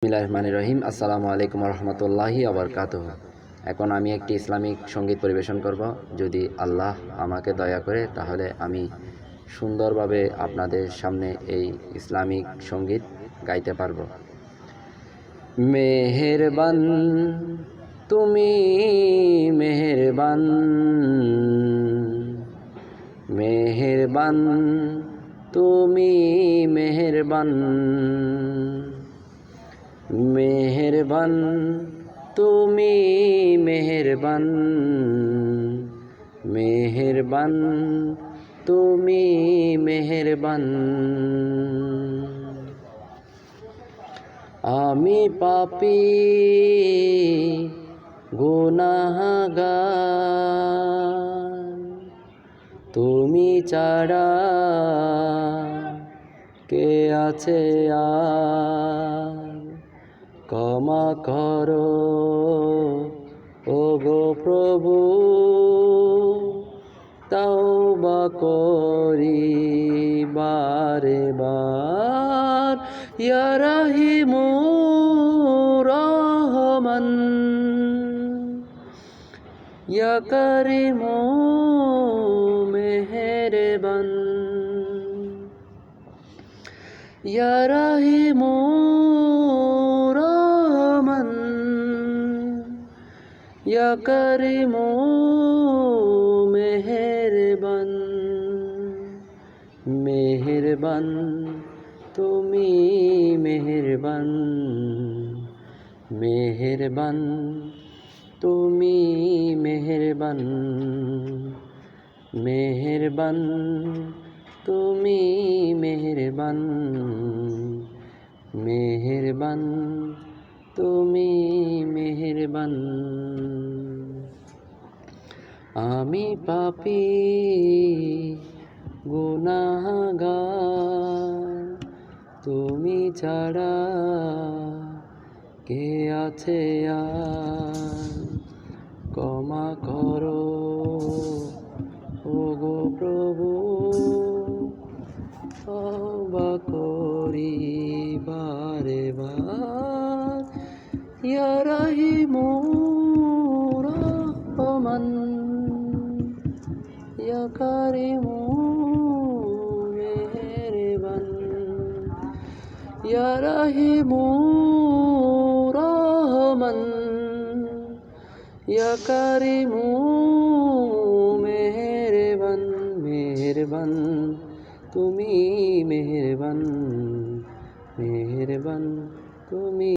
বিসমিল্লাহির রহমানির রহিম। আসসালামু আলাইকুম রহমতুল্লাহি আবরকাতুহ। এখন আমি একটি ইসলামিক সঙ্গীত পরিবেশন করব। যদি আল্লাহ আমাকে দয়া করে তাহলে আমি সুন্দরভাবে আপনাদের সামনে এই ইসলামিক সঙ্গীত গাইতে পারব। মেহেরবান তুমি মেহেরবান, মেহেরবান তুমি মেহেরবান, মেহেরবান তুমি মেহেরবান, মেহেরবান তুমি মেহেরবান। আমি পাপী গুনাহগার, তুমি ছাড়া কে আছে আর? ক্ষমা করো ওগো প্রভু, তাওবা করি বারে বার। ইয়া রাহিমু রহমান, ইয়া কারিমু মেহেরবান, ইয়া রাহিমু রহমান, ইয়া কারিমু মেহেরবান। মেহেরবান তুমি মেহেরবান, মেহেরবান তুমি মেহেরবান, মেহেরবান তুমি মেহেরবান, মেহেরবান তুমি মেহেরবান। আমি পাপী গুনাহগার, তুমি ছাড়া কে আছে আর? ক্ষমা করো ওগো প্রভু, তওবা করি বারে বার। ইয়া রাহিমু রহমান, ইয়া কারিমু মেহেরবান, ইয়া রাহিমু রহমান, ইয়া কারিমু মেহেরবান। মেহেরবান তুমি মেহেরবান, মেহেরবান তুমি।